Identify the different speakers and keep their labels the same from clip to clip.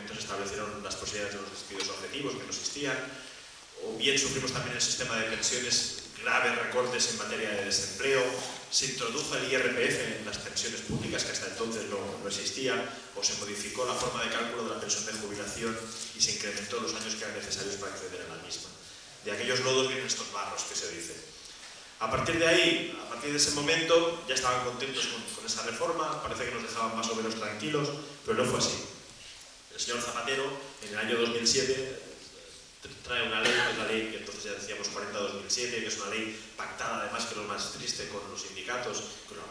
Speaker 1: momento se establecieron las posibilidades de los despidos objetivos que no existían, o bien sufrimos también el sistema de pensiones graves recortes en materia de desempleo, se introdujo el IRPF en las pensiones públicas, que hasta entonces no existía, o se modificó la forma de cálculo de la pensión de jubilación y se incrementó los años que eran necesarios para acceder a la misma. De aquellos lodos vienen estos barros, que se dice. A partir de ahí, a partir de ese momento, ya estaban contentos con esa reforma, parece que nos dejaban más o menos tranquilos, pero no fue así. El señor Zapatero, en el año 2007, trae una ley, que es la ley que entonces ya decíamos 40-2007, que es una ley pactada además, que es lo más triste, con los sindicatos, con la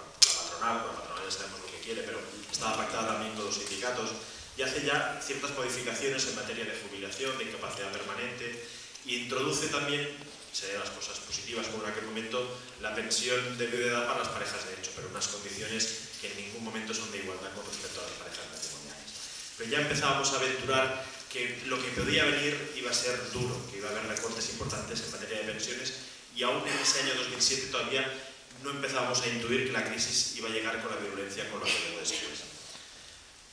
Speaker 1: patronal ya sabemos lo que quiere, pero estaba pactada también con los sindicatos, y hace ya ciertas modificaciones en materia de jubilación, de incapacidad permanente, e introduce también, serían las cosas positivas como en aquel momento, la pensión de viudedad para las parejas de hecho, pero unas condiciones que en ningún momento son de igualdad con respecto a las parejas matrimoniales. Pero ya empezábamos a aventurar que lo que podía venir iba a ser duro, que iba a haber recortes importantes en materia de pensiones, y aún en ese año 2007 todavía no empezábamos a intuir que la crisis iba a llegar con la virulencia con lo que llegó después.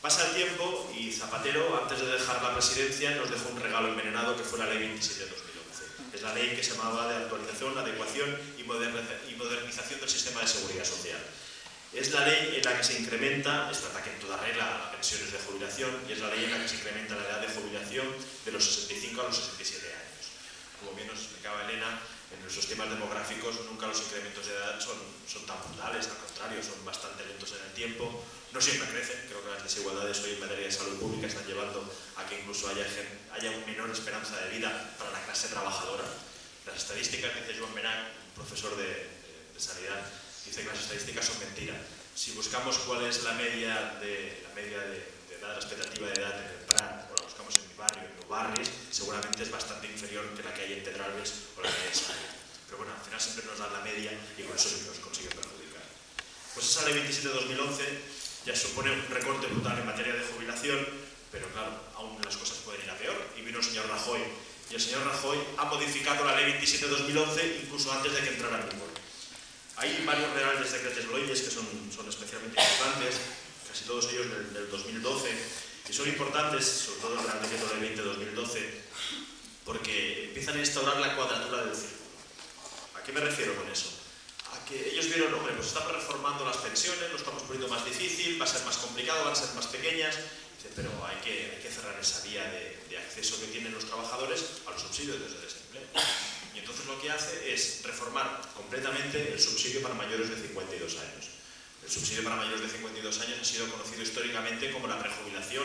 Speaker 1: Pasa el tiempo y Zapatero, antes de dejar la presidencia, nos dejó un regalo envenenado que fue la Ley 27 de 2011. Es la ley que se llamaba de actualización, adecuación y modernización del sistema de seguridad social. Es la ley en la que se incrementa, es verdad que en toda regla, las pensiones de jubilación, y es la ley en la que se incrementa la edad de jubilación de los 65 a los 67 años. Como bien nos explicaba Elena, en nuestros temas demográficos nunca los incrementos de edad son tan brutales, al contrario, son bastante lentos en el tiempo, no siempre crecen. Creo que las desigualdades hoy en materia de salud pública están llevando a que incluso haya una menor esperanza de vida para la clase trabajadora. Las estadísticas, dice Joan Benach, un profesor de sanidad, dice que las estadísticas son mentiras. Si buscamos cuál es la media de edad, la expectativa de edad en el Prat, o la buscamos en mi barrio, en los barrios, seguramente es bastante inferior que la que hay en Pedralbes o la que hay en España. Pero bueno, al final siempre nos dan la media y con eso nos consiguen perjudicar. Pues esa ley 27 de 2011 ya supone un recorte brutal en materia de jubilación, pero claro, aún las cosas pueden ir a peor. Y vino el señor Rajoy, y el señor Rajoy ha modificado la ley 27 de 2011 incluso antes de que entrara en vigor. Hay varios reales decretos leyes que son especialmente importantes, casi todos ellos del 2012, y son importantes, sobre todo el Real Decreto Ley 20 de 2012, porque empiezan a instaurar la cuadratura del círculo. ¿A qué me refiero con eso? A que ellos vieron, hombre, pues estamos reformando las pensiones, lo estamos poniendo más difícil, va a ser más complicado, van a ser más pequeñas, pero hay que cerrar esa vía de acceso que tienen los trabajadores a los subsidios desde el desempleo. Y entonces lo que hace es reformar completamente el subsidio para mayores de 52 años. El subsidio para mayores de 52 años ha sido conocido históricamente como la prejubilación.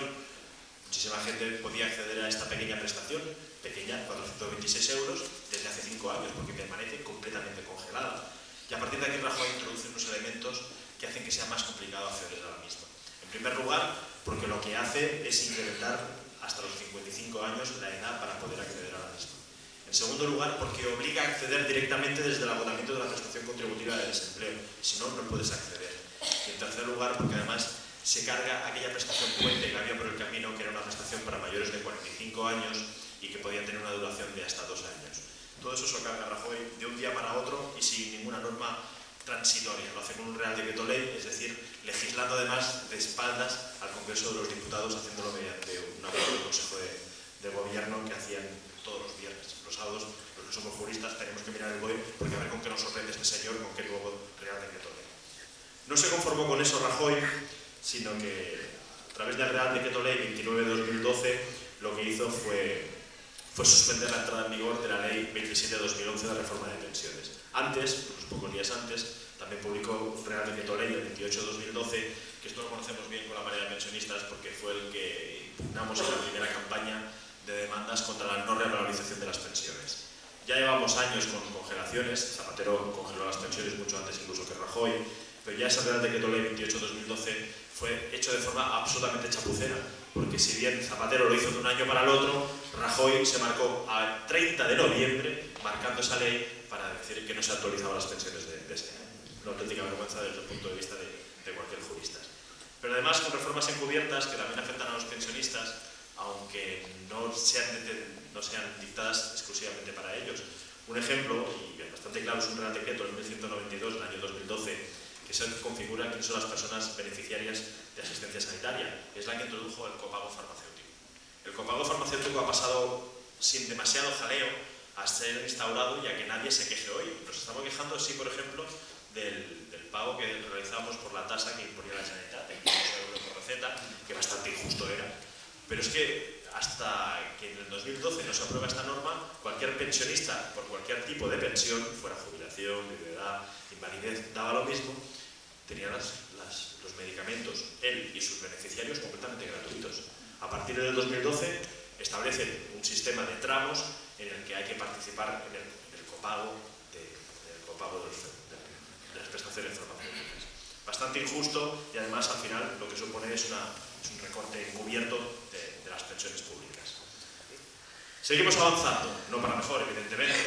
Speaker 1: Muchísima gente podía acceder a esta pequeña prestación, pequeña, 426 euros, desde hace 5 años, porque permanece completamente congelada. Y a partir de aquí Rajoy introduce unos elementos que hacen que sea más complicado acceder a la misma. En primer lugar, porque lo que hace es incrementar hasta los 55 años la edad para poder acceder a la misma. En segundo lugar, porque obliga a acceder directamente desde el agotamiento de la prestación contributiva de desempleo. Si no, no puedes acceder. Y en tercer lugar, porque además se carga aquella prestación puente que había por el camino, que era una prestación para mayores de 45 años y que podía tener una duración de hasta 2 años. Todo eso se lo carga Rajoy de un día para otro y sin ninguna norma transitoria. Lo hace con un Real Decreto Ley, es decir, legislando además de espaldas al Congreso de los Diputados, haciéndolo mediante un acuerdo del Consejo de Gobierno que hacían todos los viernes. Los sábados, los que somos juristas, tenemos que mirar el BOE porque a ver con qué nos sorprende este señor, con qué nuevo Real Decreto Ley. No se conformó con eso Rajoy, sino que a través del Real Decreto Ley 29 de 2012 lo que hizo fue suspender la entrada en vigor de la Ley 27 de 2011 de reforma de pensiones. Antes, unos pocos días antes, también publicó un Real Decreto Ley, el 28 de 2012, que esto lo conocemos bien con la marea de pensionistas porque fue el que impugnamos en la primera campaña de demandas contra la no revalorización de las pensiones. Ya llevamos años con congelaciones, Zapatero congeló las pensiones mucho antes incluso que Rajoy, pero ya ese Real Decreto Ley 28 de 2012 fue hecho de forma absolutamente chapucera, porque si bien Zapatero lo hizo de un año para el otro, Rajoy se marcó a 30 de noviembre marcando esa ley para decir que no se actualizaban las pensiones de ese año. Una auténtica vergüenza desde el punto de vista de cualquier jurista. Pero además con reformas encubiertas que también afectan a los pensionistas, aunque no sean dictadas exclusivamente para ellos. Un ejemplo, y bastante claro, es un Real Decreto del 1192 del año 2012, que es el que configura quiénes son las personas beneficiarias de asistencia sanitaria. Es la que introdujo el copago farmacéutico. copago farmacéutico ha pasado sin demasiado jaleo a ser instaurado y a que nadie se queje hoy. Nos estamos quejando, sí, por ejemplo, del pago que realizamos por la tasa que imponía la Generalitat, de 500 euros por receta, que bastante injusto era. Pero es que hasta que en el 2012 no se aprueba esta norma, cualquier pensionista, por cualquier tipo de pensión, fuera jubilación, viudedad, invalidez, daba lo mismo, tenía los medicamentos, él y sus beneficiarios, completamente gratuitos. A partir del 2012 establecen un sistema de tramos en el que hay que participar en el copago de las prestaciones farmacéuticas. Bastante injusto y además al final lo que supone es un recorte encubierto de las pensiones públicas. Seguimos avanzando, no para mejor evidentemente,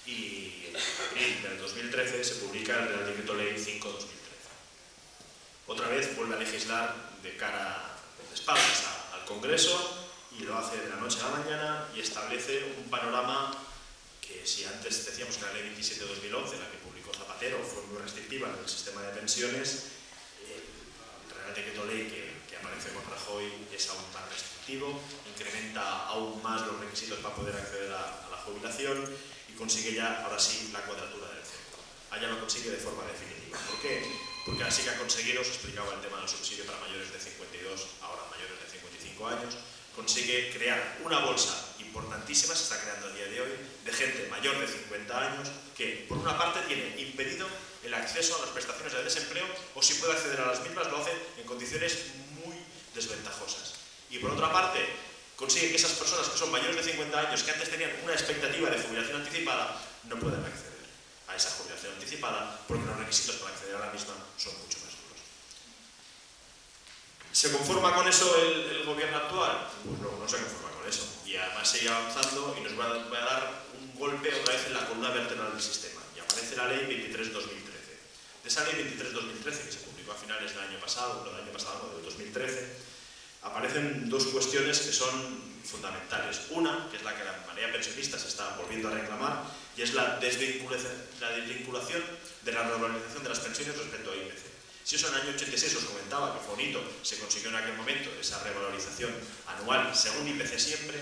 Speaker 1: y en abril del 2013 se publica el Real Decreto Ley 5/2013. Otra vez vuelve a legislar de cara de espaldas al Congreso y lo hace de la noche a la mañana y establece un panorama que, si antes decíamos que la Ley 27/2011, la que publicó Zapatero, fue muy restrictiva en el sistema de pensiones, el Real Decreto Ley que aparece con Rajoy es aún más restrictivo, incrementa aún más los requisitos para poder acceder a la jubilación y consigue ya, ahora sí, la cuadratura del círculo. Allá lo consigue de forma definitiva. ¿Por qué? Porque así que ha conseguido, os explicaba el tema del subsidio para mayores de 52, ahora mayores de 55 años, consigue crear una bolsa importantísima, se está creando a día de hoy, de gente mayor de 50 años que, por una parte, tiene impedido el acceso a las prestaciones de desempleo o, si puede acceder a las mismas, lo hace en condiciones muy desventajosas. Y, por otra parte, consigue que esas personas que son mayores de 50 años, que antes tenían una expectativa de jubilación anticipada, no puedan acceder a esa jubilación anticipada porque los requisitos para acceder a la misma son mucho más duros. ¿Se conforma con eso el gobierno actual? Pues no se conforma con eso. Y además sigue avanzando y nos va a dar un golpe otra vez en la columna vertebral del sistema. Y aparece la Ley 23/2013. De esa Ley 23/2013, que se publicó a finales del año pasado, del 2013, aparecen dos cuestiones que son fundamentales. Una, que es la que la marea pensionista se está volviendo a reclamar, y es la desvinculación de la revalorización de las pensiones respecto a IPC. Si eso en el año 86 os comentaba que fue un hito, se consiguió en aquel momento esa revalorización anual según IPC siempre,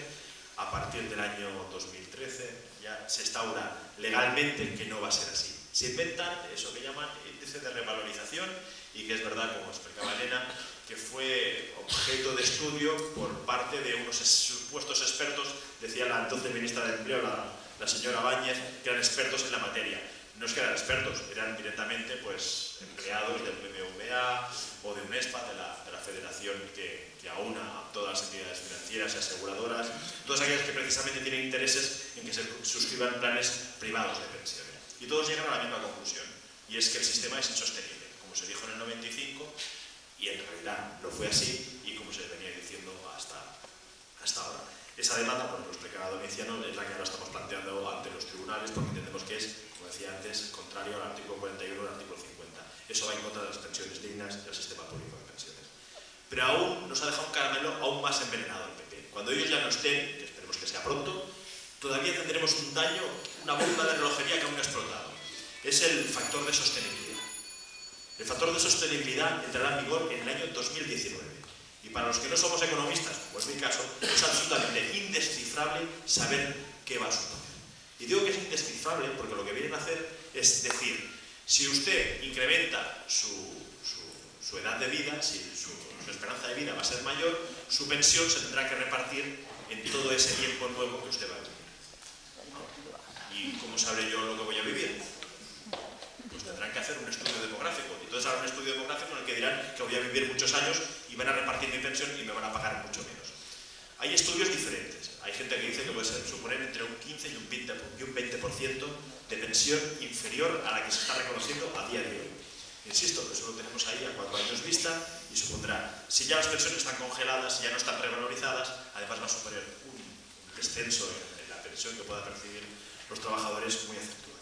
Speaker 1: a partir del año 2013 ya se instaura legalmente que no va a ser así. Se inventan eso que llaman índice de revalorización y que es verdad, como explicaba Elena, que fue objeto de estudio por parte de unos supuestos expertos, decía la entonces ministra de Empleo, la señora Báñez, que eran expertos en la materia. No es que eran expertos, eran directamente pues, empleados del BBVA o de UNESPA, de la federación que aúna a todas las entidades financieras y aseguradoras, todas aquellas que precisamente tienen intereses en que se suscriban planes privados de pensiones. Y todos llegan a la misma conclusión, y es que el sistema es insostenible, como se dijo en el 95, y en realidad no fue así, y como se venía diciendo hasta ahora. Esa demanda, por lo explicaba Domiciano, es la que ahora estamos planteando ante los tribunales, porque entendemos que es, como decía antes, contrario al artículo 41 y al artículo 50. Eso va en contra de las pensiones dignas y del sistema público de pensiones. Pero aún nos ha dejado un caramelo aún más envenenado el PP. Cuando ellos ya no estén, que esperemos que sea pronto, todavía tendremos un daño, una bomba de relojería que aún no ha explotado. Es el factor de sostenibilidad. El factor de sostenibilidad entrará en vigor en el año 2019. Y para los que no somos economistas, como es mi caso, es absolutamente indescifrable saber qué va a suponer. Y digo que es indescifrable porque lo que vienen a hacer es decir, si usted incrementa su edad de vida, si su esperanza de vida va a ser mayor, su pensión se tendrá que repartir en todo ese tiempo nuevo que usted va a vivir. ¿Y cómo sabré yo lo que voy a vivir? Pues tendrán que hacer un estudio demográfico. Entonces harán un estudio demográfico en el que dirán que voy a vivir muchos años y van a repartir mi pensión y me van a pagar mucho menos. Hay estudios diferentes. Hay gente que dice que puede suponer entre un 15 y un 20% de pensión inferior a la que se está reconociendo a día de hoy. Insisto, eso lo tenemos ahí a 4 años vista y supondrá, si ya las pensiones están congeladas, si ya no están revalorizadas, además va a suponer un descenso en la pensión que puedan percibir los trabajadores muy acentuado.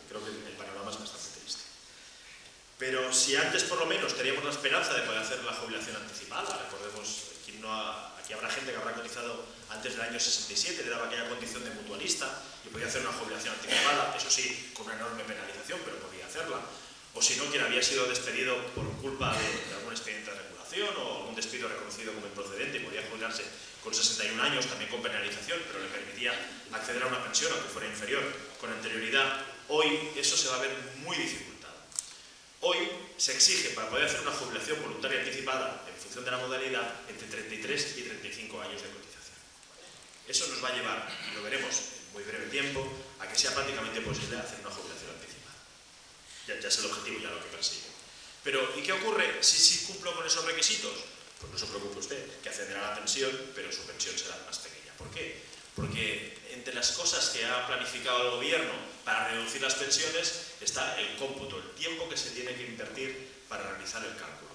Speaker 1: Creo que el panorama es bastante triste. Pero si antes por lo menos teníamos la esperanza de poder hacer la jubilación anticipada, recordemos, aquí habrá gente que habrá cotizado antes del año 67, le daba aquella condición de mutualista y podía hacer una jubilación anticipada, eso sí, con una enorme penalización, pero podía hacerla. O si no, quien había sido despedido por culpa de algún expediente de regulación o algún despido reconocido como improcedente y podía jubilarse con con 61 años, también con penalización, pero le permitía acceder a una pensión aunque fuera inferior con anterioridad. Hoy eso se va a ver muy dificultado. Hoy se exige para poder hacer una jubilación voluntaria anticipada en función de la modalidad entre 33 y 35 años de cotización. Eso nos va a llevar, y lo veremos en muy breve tiempo, a que sea prácticamente posible hacer una jubilación anticipada. Ya es el objetivo, ya lo que persigue. Pero, ¿y qué ocurre si cumplo con esos requisitos? Pues no se preocupe usted, que accederá a la pensión, pero su pensión será más pequeña. ¿Por qué? Porque entre las cosas que ha planificado el gobierno para reducir las pensiones está el cómputo, el tiempo que se tiene que invertir para realizar el cálculo.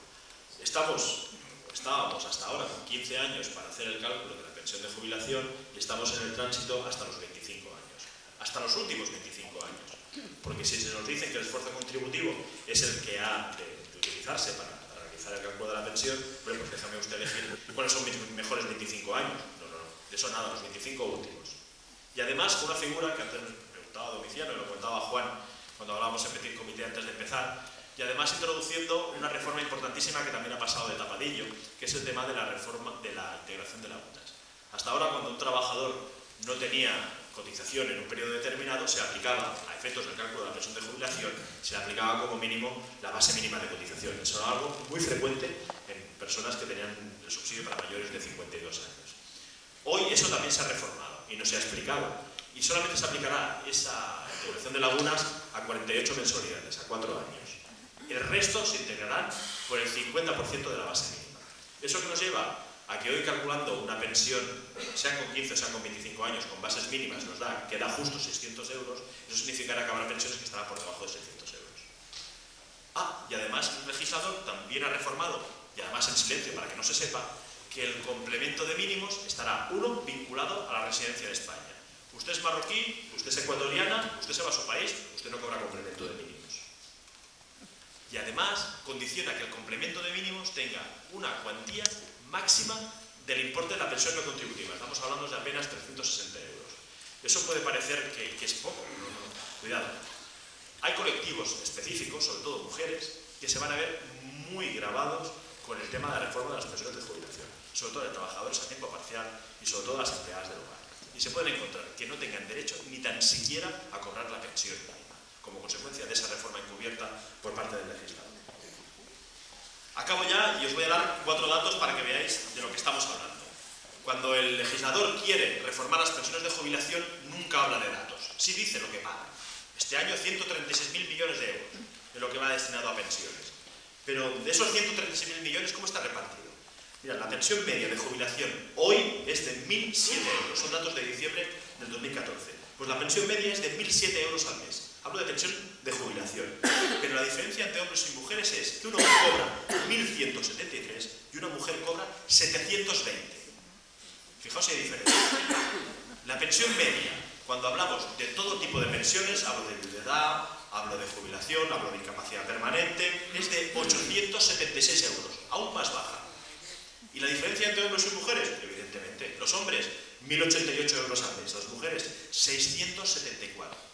Speaker 1: Estábamos hasta ahora con 15 años para hacer el cálculo de la pensión de jubilación y estamos en el tránsito hasta los 25 años, hasta los últimos 25 años. Porque si se nos dice que el esfuerzo contributivo es el que ha de utilizarse para realizar el cálculo de la pensión, bueno, pues déjame usted elegir cuáles son mis mejores 25 años. De eso nada, los 25 últimos. Y además con una figura que antes me preguntaba Domiciano y lo comentaba Juan cuando hablábamos en Petit Comité antes de empezar, y además introduciendo una reforma importantísima que también ha pasado de tapadillo, que es el tema de la reforma de la integración de lagunas. Hasta ahora, cuando un trabajador no tenía cotización en un periodo determinado, se aplicaba, a efectos del cálculo de la pensión de jubilación, se le aplicaba como mínimo la base mínima de cotización. Eso era algo muy frecuente en personas que tenían el subsidio para mayores de 52 años. Hoy eso también se ha reformado y no se ha explicado. Y solamente se aplicará esa integración de lagunas a 48 mensualidades, a 4 años. El resto se integrarán por el 50% de la base mínima. ¿Eso que nos lleva? A que hoy calculando una pensión, sea con 15 o sea con 25 años, con bases mínimas, que da justo 600 euros, eso significará que habrá pensiones que estarán por debajo de 600 euros. Y además el legislador también ha reformado, y además en silencio para que no se sepa, que el complemento de mínimos estará, uno, vinculado a la residencia de España. Usted es marroquí, usted es ecuatoriana, usted se va a su país, usted no cobra complemento de mínimos. Y además condiciona que el complemento de mínimos tenga una cuantía máxima del importe de la pensión no contributiva. Estamos hablando de apenas 360 euros. Eso puede parecer que es poco, no. Cuidado. Hay colectivos específicos, sobre todo mujeres, que se van a ver muy gravados con el tema de la reforma de las pensiones de jubilación, sobre todo de trabajadores a tiempo parcial y sobre todo las empleadas del hogar. Y se pueden encontrar que no tengan derecho ni tan siquiera a cobrar la pensión mínima, como consecuencia de esa reforma encubierta por parte del legislador. Acabo ya y os voy a dar 4 datos para que veáis de lo que estamos hablando. Cuando el legislador quiere reformar las pensiones de jubilación, nunca habla de datos. Sí dice lo que paga. Este año 136.000 millones de euros es lo que va destinado a pensiones. Pero de esos 136.000 millones, ¿cómo está repartido? Mira, la pensión media de jubilación hoy es de 1.007 euros. Son datos de diciembre del 2014. Pues la pensión media es de 1.007 euros al mes. Hablo de pensión de jubilación. Pero la diferencia entre hombres y mujeres es que un hombre cobra 1.173 y una mujer cobra 720. Fijaos si hay diferencia. La pensión media, cuando hablamos de todo tipo de pensiones, hablo de viudedad, hablo de jubilación, hablo de incapacidad permanente, es de 876 euros, aún más baja. ¿Y la diferencia entre hombres y mujeres? Evidentemente, los hombres 1.088 euros al mes, las mujeres 674.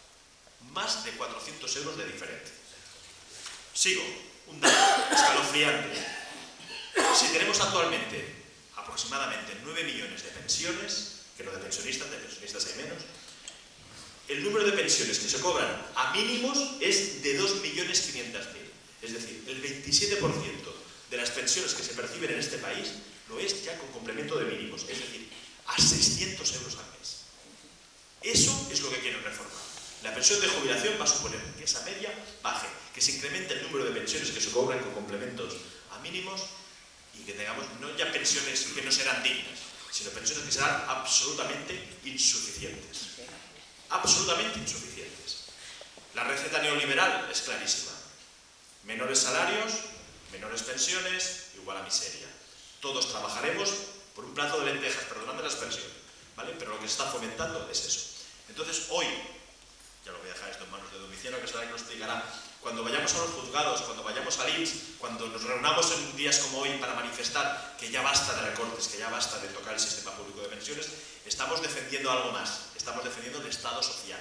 Speaker 1: Más de 400 euros de diferencia. Sigo, un dato escalofriante. Si tenemos actualmente aproximadamente 9 millones de pensiones, que no de pensionistas hay menos, el número de pensiones que se cobran a mínimos es de 2.500.000. Es decir, el 27% de las pensiones que se perciben en este país lo es ya con complemento de mínimos, es decir, a 600 euros al mes. Eso es lo que quieren reformar. La pensión de jubilación va a suponer que esa media baje, que se incremente el número de pensiones que se cobran con complementos a mínimos y que tengamos no ya pensiones que no serán dignas, sino pensiones que serán absolutamente insuficientes. Absolutamente insuficientes. La receta neoliberal es clarísima. Menores salarios, menores pensiones, igual a miseria. Todos trabajaremos por un plato de lentejas, perdonadme la expresión, ¿vale? Pero lo que se está fomentando es eso. Entonces, hoy, ya lo voy a dejar esto en manos de Domiciano, que será el que lo explicará, cuando vayamos a los juzgados, cuando vayamos al INSS, cuando nos reunamos en días como hoy para manifestar que ya basta de recortes, que ya basta de tocar el sistema público de pensiones, estamos defendiendo algo más, estamos defendiendo el Estado social,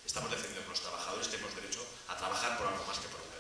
Speaker 1: estamos defendiendo que los trabajadores tenemos derecho a trabajar por algo más que por otra.